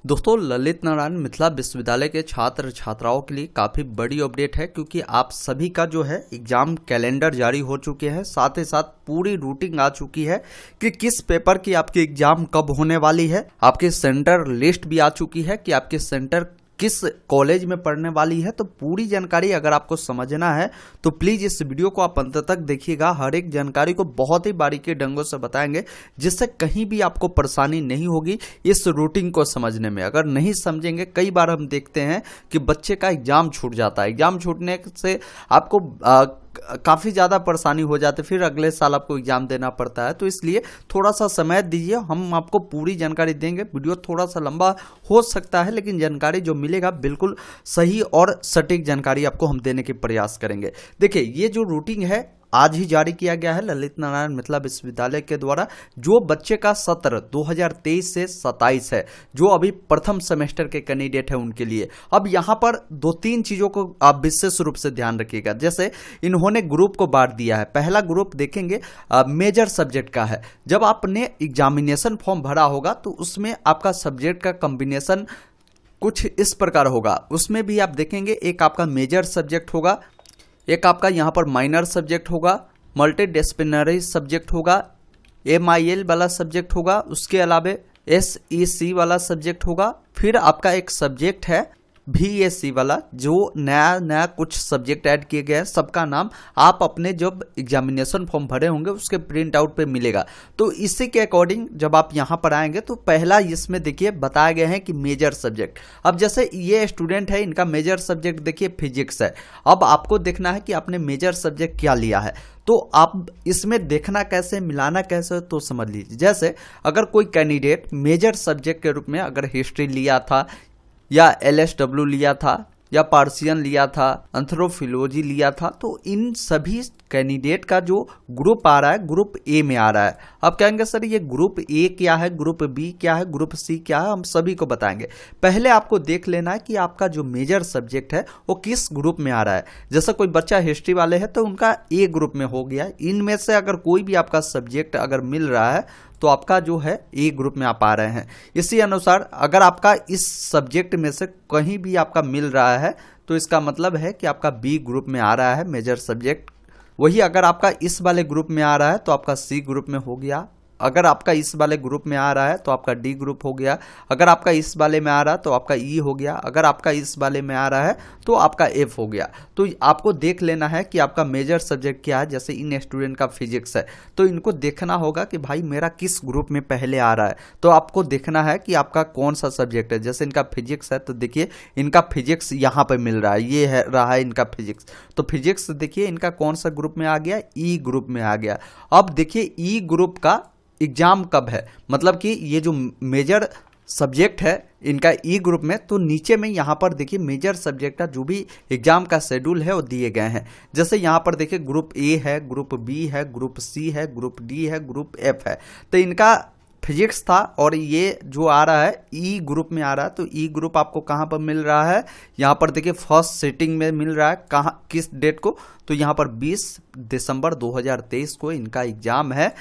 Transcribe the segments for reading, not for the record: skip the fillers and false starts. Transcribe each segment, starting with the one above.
दोस्तों, ललित नारायण मिथिला विश्वविद्यालय के छात्र छात्राओं के लिए काफ़ी बड़ी अपडेट है, क्योंकि आप सभी का जो है एग्जाम कैलेंडर जारी हो चुके हैं। साथ ही साथ पूरी रूटिंग आ चुकी है कि किस पेपर की आपकी एग्जाम कब होने वाली है। आपके सेंटर लिस्ट भी आ चुकी है कि आपके सेंटर किस कॉलेज में पढ़ने वाली है। तो पूरी जानकारी अगर आपको समझना है तो प्लीज़ इस वीडियो को आप अंत तक देखिएगा। हर एक जानकारी को बहुत ही बारीकी ढंगों से बताएंगे, जिससे कहीं भी आपको परेशानी नहीं होगी इस रूटीन को समझने में। अगर नहीं समझेंगे, कई बार हम देखते हैं कि बच्चे का एग्जाम छूट जाता है। एग्जाम छूटने से आपको काफ़ी ज़्यादा परेशानी हो जाती है, फिर अगले साल आपको एग्जाम देना पड़ता है। तो इसलिए थोड़ा सा समय दीजिए, हम आपको पूरी जानकारी देंगे। वीडियो थोड़ा सा लंबा हो सकता है, लेकिन जानकारी जो मिलेगा बिल्कुल सही और सटीक जानकारी आपको हम देने के प्रयास करेंगे। देखिए, ये जो रूटीन है आज ही जारी किया गया है ललित नारायण मिथिला विश्वविद्यालय के द्वारा। जो बच्चे का सत्र 2023 से 27 है, जो अभी प्रथम सेमेस्टर के कैंडिडेट है उनके लिए, अब यहाँ पर 2-3 चीज़ों को आप विशेष रूप से ध्यान रखिएगा। जैसे इन्होंने ग्रुप को बांट दिया है। पहला ग्रुप देखेंगे मेजर सब्जेक्ट का है। जब आपने एग्जामिनेशन फॉर्म भरा होगा तो उसमें आपका सब्जेक्ट का कॉम्बिनेशन कुछ इस प्रकार होगा। उसमें भी आप देखेंगे एक आपका मेजर सब्जेक्ट होगा, एक आपका यहाँ पर माइनर सब्जेक्ट होगा, मल्टी डिसिप्लिनरी सब्जेक्ट होगा, MIL वाला सब्जेक्ट होगा, उसके अलावा SEC वाला सब्जेक्ट होगा। फिर आपका एक सब्जेक्ट है VAC वाला, जो नया कुछ सब्जेक्ट ऐड किए गए हैं। सबका नाम आप अपने जब एग्जामिनेशन फॉर्म भरे होंगे उसके प्रिंट आउट पे मिलेगा। तो इसी के अकॉर्डिंग जब आप यहाँ पर आएंगे तो पहला इसमें देखिए बताया गया है कि मेजर सब्जेक्ट। अब जैसे ये स्टूडेंट है, इनका मेजर सब्जेक्ट देखिए फिजिक्स है। अब आपको देखना है कि आपने मेजर सब्जेक्ट क्या लिया है, तो आप इसमें देखना कैसे, मिलाना कैसे, तो समझ लीजिए। जैसे अगर कोई कैंडिडेट मेजर सब्जेक्ट के रूप में अगर हिस्ट्री लिया था, या LSW लिया था, या पार्सियन लिया था, एंथ्रोफिलोजी लिया था, तो इन सभी कैंडिडेट का जो ग्रुप आ रहा है ग्रुप A में आ रहा है। अब कहेंगे सर ये ग्रुप A क्या है, ग्रुप B क्या है, ग्रुप C क्या है, हम सभी को बताएंगे। पहले आपको देख लेना है कि आपका जो मेजर सब्जेक्ट है वो किस ग्रुप में आ रहा है। जैसे कोई बच्चा हिस्ट्री वाले है तो उनका A ग्रुप में हो गया। इनमें से अगर कोई भी आपका सब्जेक्ट अगर मिल रहा है तो आपका जो है A ग्रुप में आप आ रहे हैं। इसी अनुसार अगर आपका इस सब्जेक्ट में से कहीं भी आपका मिल रहा है तो इसका मतलब है कि आपका B ग्रुप में आ रहा है मेजर सब्जेक्ट। वही अगर आपका इस वाले ग्रुप में आ रहा है तो आपका C ग्रुप में हो गया। अगर आपका इस वाले ग्रुप में आ रहा है तो आपका D ग्रुप हो गया। अगर आपका इस वाले में आ रहा है तो आपका E हो गया। अगर आपका इस वाले में आ रहा है तो आपका F हो गया। तो आपको देख लेना है कि आपका मेजर सब्जेक्ट क्या है। जैसे इन स्टूडेंट का फिजिक्स है तो इनको देखना होगा कि भाई मेरा किस ग्रुप में पहले आ रहा है। तो आपको देखना है कि आपका कौन सा सब्जेक्ट है। जैसे इनका फिजिक्स है तो देखिए इनका फिजिक्स यहाँ पर मिल रहा है, ये है रहा है इनका फिजिक्स। तो फिजिक्स देखिए इनका कौन सा ग्रुप में आ गया, E ग्रुप में आ गया। अब देखिए E ग्रुप का एग्जाम कब है, मतलब कि ये जो मेजर सब्जेक्ट है इनका E ग्रुप में, तो नीचे में यहाँ पर देखिए मेजर सब्जेक्ट का जो भी एग्जाम का शेड्यूल है वो दिए गए हैं। जैसे यहाँ पर देखिए ग्रुप A है, ग्रुप B है, ग्रुप C है, ग्रुप D है, ग्रुप F है। तो इनका फिजिक्स था और ये जो आ रहा है E ग्रुप में आ रहा है। तो E ग्रुप आपको कहाँ पर मिल रहा है, यहाँ पर देखिए फर्स्ट सिटिंग में मिल रहा है। कहाँ, किस डेट को, तो यहाँ पर 20 दिसंबर 2023 को इनका एग्जाम है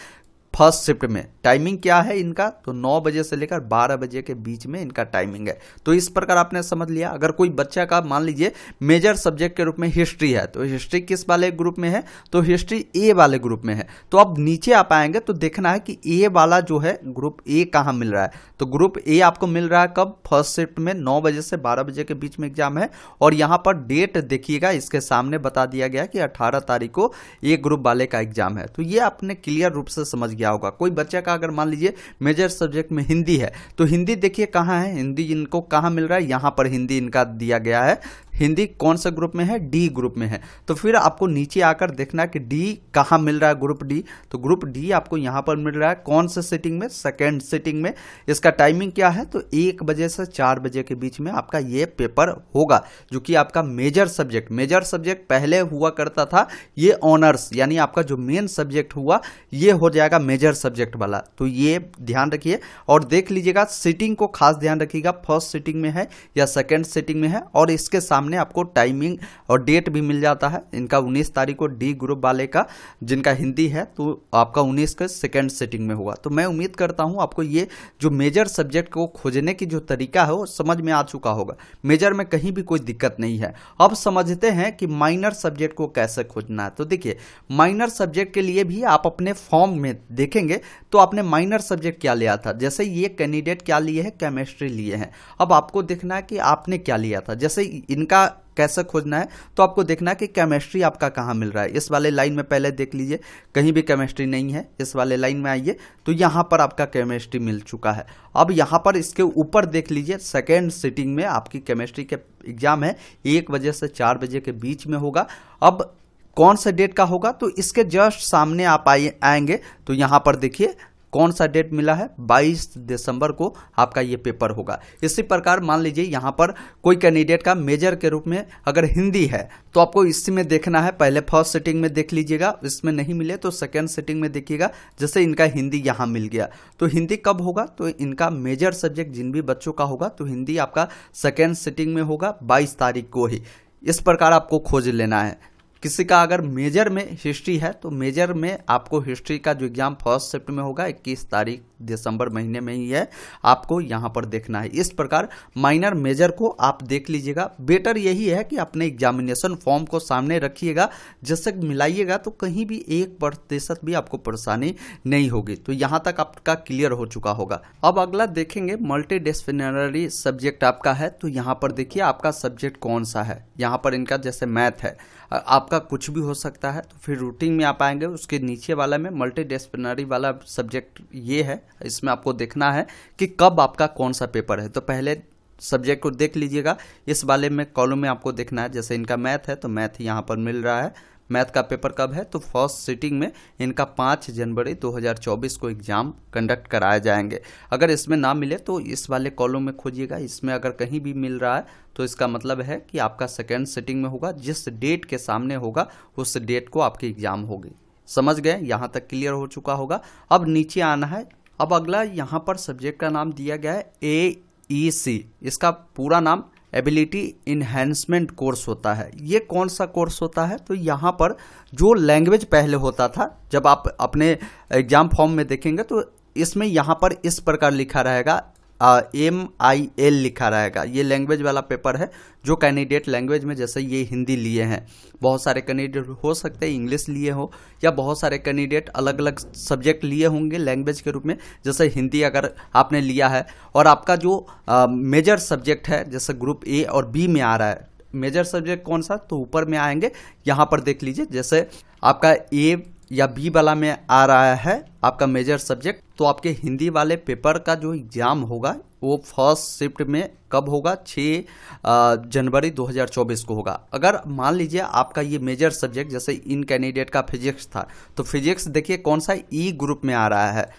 फर्स्ट शिफ्ट में। टाइमिंग क्या है इनका, तो 9 बजे से लेकर 12 बजे के बीच में इनका टाइमिंग है। तो इस प्रकार आपने समझ लिया। अगर कोई बच्चा का मान लीजिए मेजर सब्जेक्ट के रूप में हिस्ट्री है तो हिस्ट्री किस वाले ग्रुप में है, तो हिस्ट्री A वाले ग्रुप में है। तो अब नीचे आप आएंगे तो देखना है कि A वाला जो है ग्रुप A कहाँ मिल रहा है। तो ग्रुप A आपको मिल रहा है कब, फर्स्ट शिफ्ट में 9 बजे से 12 बजे के बीच में एग्जाम है। और यहाँ पर डेट देखिएगा, इसके सामने बता दिया गया कि 18 तारीख को A ग्रुप वाले का एग्जाम है। तो ये आपने क्लियर रूप से समझ गया होगा। कोई बच्चा का अगर मान लीजिए मेजर सब्जेक्ट में हिंदी है तो हिंदी देखिए कहाँ है, हिंदी इनको कहाँ मिल रहा है, यहाँ पर हिंदी इनका दिया गया है। हिंदी कौन सा ग्रुप में है, D ग्रुप में है। तो फिर आपको नीचे आकर देखना है कि D कहाँ मिल रहा है, ग्रुप D। तो ग्रुप D आपको यहाँ पर मिल रहा है कौन से सिटिंग में, सेकेंड सिटिंग में। इसका टाइमिंग क्या है, तो 1 बजे से 4 बजे के बीच में आपका ये पेपर होगा, जो कि आपका मेजर सब्जेक्ट पहले हुआ करता था ये ऑनर्स, यानी आपका जो मेन सब्जेक्ट हुआ ये हो जाएगा मेजर सब्जेक्ट वाला। तो ये ध्यान रखिए और देख लीजिएगा, सिटिंग को खास ध्यान रखिएगा, फर्स्ट सिटिंग में है या सेकेंड सिटिंग में है। और इसके सामने सामने आपको टाइमिंग और डेट भी मिल जाता है। इनका 19 तारीख को डी ग्रुप वाले का जिनका हिंदी है तो आपका 19 का सेकेंड सिटिंग में होगा। तो मैं उम्मीद करता हूँ आपको ये जो मेजर सब्जेक्ट को खोजने की जो तरीका है वो समझ में आ चुका होगा। मेजर में कहीं भी कोई दिक्कत नहीं है। अब समझते हैं कि माइनर सब्जेक्ट को कैसे खोजना है। तो देखिए, माइनर सब्जेक्ट के लिए भी आप अपने फॉर्म में देखेंगे तो आपने माइनर सब्जेक्ट क्या लिया था। जैसे ये कैंडिडेट क्या लिए हैं, केमिस्ट्री लिए हैं। अब आपको देखना है कि आपने क्या लिया था। जैसे इनका कैसे खोजना है तो आपको देखना है कि केमिस्ट्री आपका कहाँ मिल रहा है। इस वाले लाइन में पहले देख लीजिए, कहीं भी केमिस्ट्री नहीं है। इस वाले लाइन में आइए तो यहाँ पर आपका केमिस्ट्री मिल चुका है। अब यहाँ पर इसके ऊपर देख लीजिए, सेकेंड सिटिंग में आपकी केमिस्ट्री के एग्जाम है 1 बजे से 4 बजे के बीच में होगा। अब कौन सा डेट का होगा तो इसके जस्ट सामने आप आएंगे तो यहाँ पर देखिए कौन सा डेट मिला है, 22 दिसंबर को आपका ये पेपर होगा। इसी प्रकार मान लीजिए यहाँ पर कोई कैंडिडेट का मेजर के रूप में अगर हिंदी है तो आपको इसी में देखना है। पहले फर्स्ट सिटिंग में देख लीजिएगा, इसमें नहीं मिले तो सेकेंड सिटिंग में देखिएगा। जैसे इनका हिंदी यहाँ मिल गया तो हिंदी कब होगा तो इनका मेजर सब्जेक्ट जिन भी बच्चों का होगा तो हिंदी आपका सेकेंड सिटिंग में होगा 22 तारीख को ही। इस प्रकार आपको खोज लेना है। किसी का अगर मेजर में हिस्ट्री है तो मेजर में आपको हिस्ट्री का जो एग्जाम फर्स्ट शिफ्ट में होगा 21 तारीख दिसंबर महीने में ही है, आपको यहाँ पर देखना है। इस प्रकार माइनर मेजर को आप देख लीजिएगा। बेटर यही है कि अपने एग्जामिनेशन फॉर्म को सामने रखिएगा, जिससे मिलाइएगा तो कहीं भी 1% भी आपको परेशानी नहीं होगी। तो यहाँ तक आपका क्लियर हो चुका होगा। अब अगला देखेंगे मल्टी डिसिप्लिनरी सब्जेक्ट आपका है तो यहाँ पर देखिए आपका सब्जेक्ट कौन सा है। यहाँ पर इनका जैसे मैथ है, आपका कुछ भी हो सकता है। तो फिर रूटीन में आप आएंगे, उसके नीचे वाला में मल्टी डिसिप्लिनरी वाला सब्जेक्ट ये है। इसमें आपको देखना है कि कब आपका कौन सा पेपर है। तो पहले सब्जेक्ट को देख लीजिएगा। इस वाले में कॉलम में आपको देखना है, जैसे इनका मैथ है तो मैथ यहाँ पर मिल रहा है। मैथ का पेपर कब है तो फर्स्ट सिटिंग में इनका 5 जनवरी 2024 को एग्जाम कंडक्ट कराए जाएंगे। अगर इसमें ना मिले तो इस वाले कॉलम में खोजिएगा। इसमें अगर कहीं भी मिल रहा है तो इसका मतलब है कि आपका सेकेंड सिटिंग में होगा। जिस डेट के सामने होगा उस डेट को आपकी एग्जाम होगी। समझ गए, यहाँ तक क्लियर हो चुका होगा। अब नीचे आना है। अब अगला यहाँ पर सब्जेक्ट का नाम दिया गया है AEC। इसका पूरा नाम एबिलिटी इन्हेंसमेंट कोर्स होता है। ये कौन सा कोर्स होता है तो यहाँ पर जो लैंग्वेज पहले होता था, जब आप अपने एग्जाम फॉर्म में देखेंगे तो इसमें यहाँ पर इस प्रकार लिखा रहेगा MIL लिखा रहेगा। ये लैंग्वेज वाला पेपर है। जो कैंडिडेट लैंग्वेज में जैसे ये हिंदी लिए हैं, बहुत सारे कैंडिडेट हो सकते हैं इंग्लिश लिए हो, या बहुत सारे कैंडिडेट अलग अलग सब्जेक्ट लिए होंगे लैंग्वेज के रूप में। जैसे हिंदी अगर आपने लिया है और आपका जो मेजर सब्जेक्ट है जैसे ग्रुप A और B में आ रहा है, मेजर सब्जेक्ट कौन सा तो ऊपर में आएंगे, यहाँ पर देख लीजिए। जैसे आपका A या B वाला में आ रहा है आपका मेजर सब्जेक्ट, तो आपके हिंदी वाले पेपर का जो एग्जाम होगा वो फर्स्ट शिफ्ट में कब होगा 6 जनवरी 2024 को होगा। अगर मान लीजिए आपका ये मेजर सब्जेक्ट जैसे इन कैंडिडेट का फिजिक्स था तो फिजिक्स देखिए कौन सा E ग्रुप में आ रहा है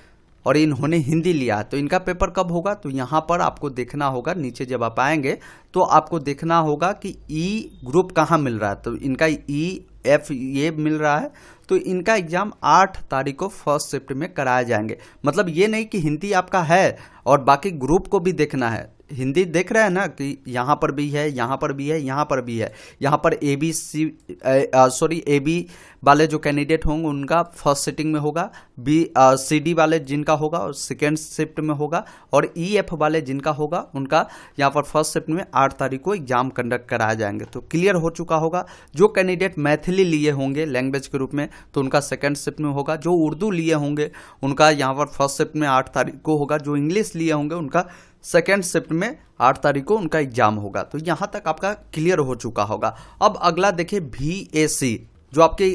और इन्होंने हिंदी लिया, तो इनका पेपर कब होगा तो यहाँ पर आपको देखना होगा। नीचे जब आप आएंगे तो आपको देखना होगा कि E ग्रुप कहाँ मिल रहा है। तो इनका EF ये मिल रहा है तो इनका एग्जाम 8 तारीख को फर्स्ट शिफ्ट में कराए जाएंगे। मतलब ये नहीं कि हिंदी आपका है और बाकी ग्रुप को भी देखना है। हिंदी देख रहे हैं ना कि यहाँ पर भी है, यहाँ पर भी है, यहाँ पर भी है। यहाँ पर AB वाले जो कैंडिडेट होंगे उनका फर्स्ट सिटिंग में होगा, CD वाले जिनका होगा और सेकेंड शिफ्ट में होगा, और EF वाले जिनका होगा उनका यहाँ पर फर्स्ट शिफ्ट में 8 तारीख को एग्जाम कंडक्ट कराए जाएंगे। तो क्लियर हो चुका होगा। जो कैंडिडेट मैथिली लिए होंगे लैंग्वेज के रूप में तो उनका सेकेंड शिफ्ट में होगा। जो उर्दू लिए होंगे उनका यहाँ पर फर्स्ट शिफ्ट में 8 तारीख को होगा। जो इंग्लिश लिए होंगे उनका सेकेंड शिफ्ट में 8 तारीख को उनका एग्जाम होगा। तो यहाँ तक आपका क्लियर हो चुका होगा। अब अगला देखिए VAC, जो आपके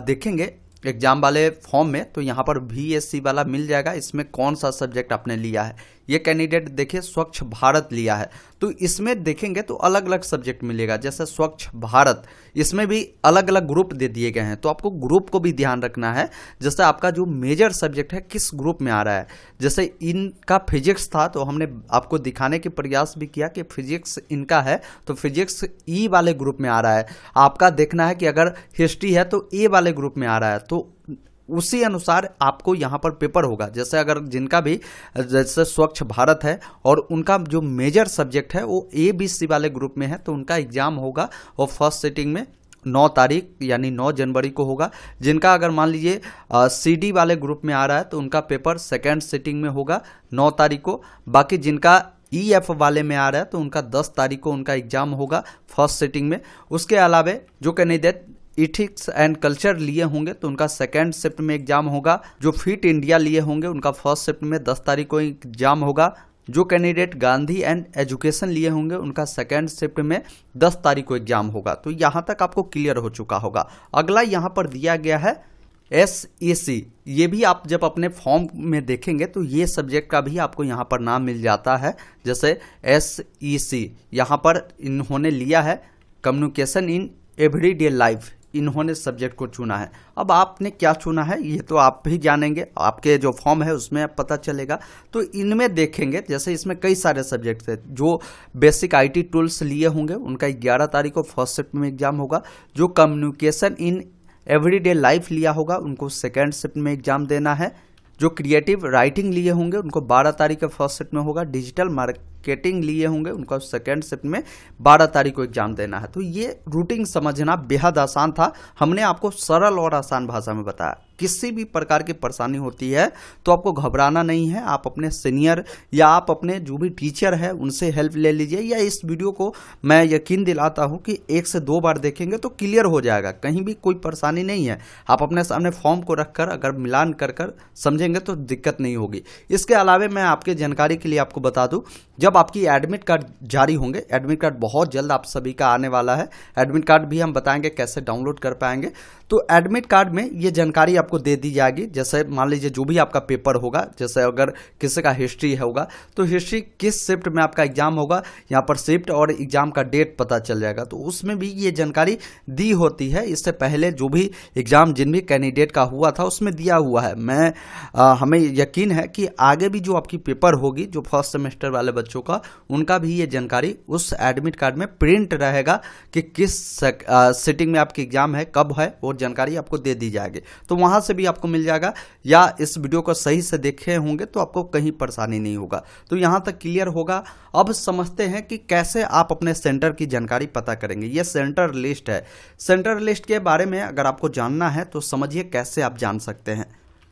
देखेंगे एग्जाम वाले फॉर्म में तो यहाँ पर VAC वाला मिल जाएगा। इसमें कौन सा सब्जेक्ट आपने लिया है। ये कैंडिडेट देखिए स्वच्छ भारत लिया है तो इसमें देखेंगे तो अलग अलग सब्जेक्ट मिलेगा। जैसे स्वच्छ भारत, इसमें भी अलग अलग ग्रुप दे दिए गए हैं तो आपको ग्रुप को भी ध्यान रखना है। जैसे आपका जो मेजर सब्जेक्ट है किस ग्रुप में आ रहा है। जैसे इनका फिजिक्स था तो हमने आपको दिखाने के प्रयास भी किया कि फिजिक्स इनका है तो फिजिक्स E वाले ग्रुप में आ रहा है। आपका देखना है कि अगर हिस्ट्री है तो A वाले ग्रुप में आ रहा है। तो उसी अनुसार आपको यहाँ पर पेपर होगा। जैसे अगर जिनका भी जैसे स्वच्छ भारत है और उनका जो मेजर सब्जेक्ट है वो ABC वाले ग्रुप में है, तो उनका एग्जाम होगा और फर्स्ट सिटिंग में 9 तारीख यानी 9 जनवरी को होगा। जिनका अगर मान लीजिए CD वाले ग्रुप में आ रहा है तो उनका पेपर सेकेंड सिटिंग में होगा 9 तारीख को। बाकी जिनका EF वाले में आ रहा है तो उनका 10 तारीख को उनका एग्जाम होगा फर्स्ट सिटिंग में। उसके अलावा जो कैंडिडेट इथिक्स एंड कल्चर लिए होंगे तो उनका सेकेंड शिफ्ट में एग्जाम होगा। जो फिट इंडिया लिए होंगे उनका फर्स्ट शिफ्ट में 10 तारीख को एग्जाम होगा। जो कैंडिडेट गांधी एंड एजुकेशन लिए होंगे उनका सेकेंड शिफ्ट में 10 तारीख को एग्जाम होगा। तो यहाँ तक आपको क्लियर हो चुका होगा। अगला यहाँ पर दिया गया है SEC। ये भी आप जब अपने फॉर्म में देखेंगे तो ये सब्जेक्ट का भी आपको यहाँ पर नाम मिल जाता है। जैसे SEC यहाँ पर इन्होंने लिया है कम्युनिकेशन इन एवरीडे लाइफ, इन्होंने सब्जेक्ट को चुना है। अब आपने क्या चुना है ये तो आप भी जानेंगे, आपके जो फॉर्म है उसमें पता चलेगा। तो इनमें देखेंगे जैसे इसमें कई सारे सब्जेक्ट थे। जो बेसिक IT टूल्स लिए होंगे उनका 11 तारीख को फर्स्ट शिफ्ट में एग्जाम होगा। जो कम्युनिकेशन इन एवरीडे लाइफ लिया होगा उनको सेकेंड शिफ्ट में एग्जाम देना है। जो क्रिएटिव राइटिंग लिए होंगे उनको 12 तारीख के फर्स्ट शिफ्ट में होगा। डिजिटल मार्केटिंग लिए होंगे उनका सेकेंड शिफ्ट में 12 तारीख को एग्जाम देना है। तो ये रूटीन समझना बेहद आसान था, हमने आपको सरल और आसान भाषा में बताया। किसी भी प्रकार की परेशानी होती है तो आपको घबराना नहीं है, आप अपने सीनियर या आप अपने जो भी टीचर है उनसे हेल्प ले लीजिए, या इस वीडियो को मैं यकीन दिलाता हूं कि 1 से 2 बार देखेंगे तो क्लियर हो जाएगा, कहीं भी कोई परेशानी नहीं है। आप अपने सामने फॉर्म को रखकर अगर मिलान कर समझेंगे तो दिक्कत नहीं होगी। इसके अलावा मैं आपके जानकारी के लिए आपको बता दूं, जब आपकी एडमिट कार्ड जारी होंगे, एडमिट कार्ड बहुत जल्द आप सभी का आने वाला है, एडमिट कार्ड भी हम बताएंगे कैसे डाउनलोड कर पाएंगे। तो एडमिट कार्ड में ये जानकारी आपको दे दी जाएगी। जैसे मान लीजिए जो भी आपका पेपर होगा, जैसे अगर किसी का हिस्ट्री होगा तो हिस्ट्री किस शिफ्ट में आपका एग्जाम होगा, यहाँ पर शिफ्ट और एग्जाम का डेट पता चल जाएगा। तो उसमें भी ये जानकारी दी होती है। इससे पहले जो भी एग्जाम जिन भी कैंडिडेट का हुआ था उसमें दिया हुआ है। हमें यकीन है कि आगे भी जो आपकी पेपर होगी, जो फर्स्ट सेमेस्टर वाले बच्चों का, उनका भी ये जानकारी उस एडमिट कार्ड में प्रिंट रहेगा कि किस सिटिंग में आपकी एग्जाम है, कब है, और जानकारी आपको दे दी जाएगी। तो वहां से भी आपको मिल जाएगा, या इस वीडियो को सही से देखे होंगे तो आपको कहीं परेशानी नहीं होगा। तो यहां तक क्लियर होगा। अब समझते हैं कि कैसे आप अपने सेंटर की जानकारी पता करेंगे। ये सेंटर लिस्ट है। सेंटर लिस्ट के बारे में अगर आपको जानना है तो समझिए कैसे आप जान सकते हैं।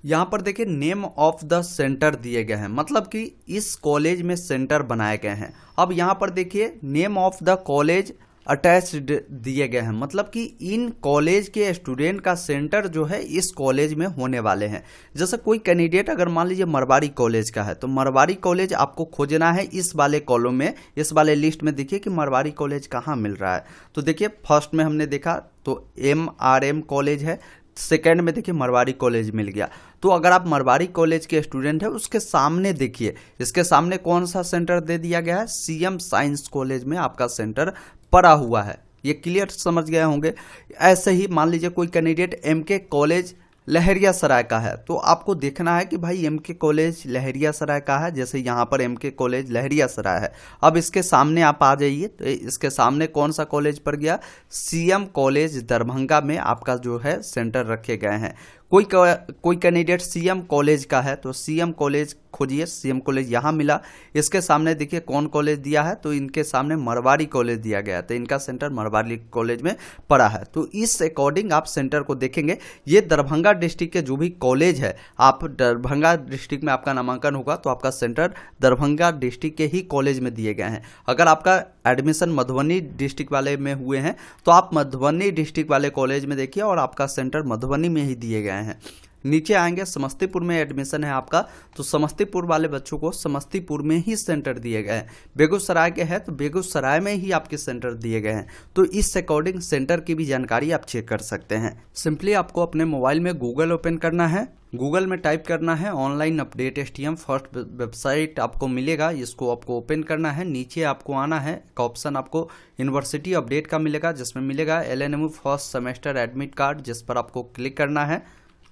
यहाँ पर देखिए नेम ऑफ द सेंटर दिए गए हैं, मतलब कि इस कॉलेज में सेंटर बनाए गए हैं। अब यहाँ पर देखिए name of the college attached दिए गए हैं, मतलब कि इन कॉलेज के स्टूडेंट का सेंटर जो है इस कॉलेज में होने वाले हैं। जैसे कोई कैंडिडेट अगर मान लीजिए मरवाड़ी कॉलेज का है तो मरवाड़ी कॉलेज आपको खोजना है इस वाले कॉलम में, इस वाले लिस्ट में। देखिए कि मरवाड़ी कॉलेज कहाँ मिल रहा है। तो देखिए फर्स्ट में हमने देखा तो MRM कॉलेज है, सेकेंड में देखिए मरवाड़ी कॉलेज मिल गया। तो अगर आप मरवाड़ी कॉलेज के स्टूडेंट हैं उसके सामने देखिए, इसके सामने कौन सा सेंटर दे दिया गया है, CM साइंस कॉलेज में आपका सेंटर पड़ा हुआ है। ये क्लियर समझ गए होंगे। ऐसे ही मान लीजिए कोई कैंडिडेट MK कॉलेज लहरियासराय का है तो आपको देखना है कि भाई MK कॉलेज लहरियासराय का है। जैसे यहाँ पर MK कॉलेज लहरियासराय है, अब इसके सामने आप आ जाइए तो इसके सामने कौन सा कॉलेज पड़ गया, CM कॉलेज दरभंगा में आपका जो है सेंटर रखे गए हैं। कोई कैंडिडेट CM कॉलेज का है तो CM कॉलेज खोजिए, CM कॉलेज यहाँ मिला। इसके सामने देखिए कौन कॉलेज दिया है, तो इनके सामने मरवाड़ी कॉलेज दिया गया है, तो इनका सेंटर मरवाड़ी कॉलेज में पड़ा है। तो इस अकॉर्डिंग आप सेंटर को देखेंगे। ये दरभंगा डिस्ट्रिक्ट के जो भी कॉलेज है, आप दरभंगा डिस्ट्रिक्ट में आपका नामांकन होगा तो आपका सेंटर दरभंगा डिस्ट्रिक्ट के ही कॉलेज में दिए गए हैं। अगर आपका एडमिशन मधुबनी डिस्ट्रिक्ट वाले में हुए हैं तो आप मधुबनी डिस्ट्रिक्ट वाले कॉलेज में देखिए और आपका सेंटर मधुबनी में ही दिए गए हैं। नीचे आएंगे समस्तीपुर में एडमिशन है आपका, तो समस्तीपुर वाले बच्चों को समस्तीपुर में ही सेंटर दिए गए हैं। बेगूसराय के हैं तो बेगूसराय में ही आपके सेंटर दिए गए हैं। तो इस अकॉर्डिंग सेंटर की भी जानकारी आप चेक कर सकते हैं। सिंपली आपको अपने मोबाइल में गूगल ओपन करना है, गूगल में टाइप करना है online update STM, first website आपको मिलेगा, इसको आपको ओपन करना है। नीचे आपको आना है, एक ऑप्शन आपको यूनिवर्सिटी अपडेट का मिलेगा जिसमें मिलेगा LNMU first semester admit card, जिस पर आपको क्लिक करना है।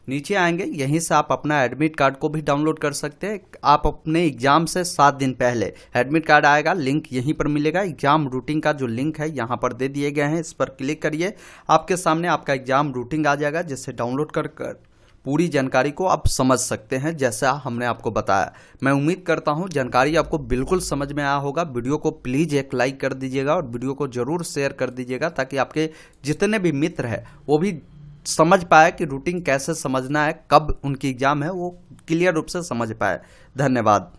नीचे आएंगे, यहीं से आप अपना एडमिट कार्ड को भी डाउनलोड कर सकते हैं। आप अपने एग्जाम से 7 दिन पहले एडमिट कार्ड आएगा, लिंक यहीं पर मिलेगा। एग्जाम रूटीन का जो लिंक है यहाँ पर दे दिए गए हैं, इस पर क्लिक करिए, आपके सामने आपका एग्जाम रूटीन आ जाएगा, जिसे डाउनलोड कर पूरी जानकारी को आप समझ सकते हैं जैसा हमने आपको बताया। मैं उम्मीद करता हूं जानकारी आपको बिल्कुल समझ में आया होगा। वीडियो को प्लीज़ एक लाइक कर दीजिएगा और वीडियो को ज़रूर शेयर कर दीजिएगा ताकि आपके जितने भी मित्र हैं वो भी समझ पाए कि रूटिंग कैसे समझना है, कब उनकी एग्ज़ाम है, वो क्लियर रूप से समझ पाए। धन्यवाद।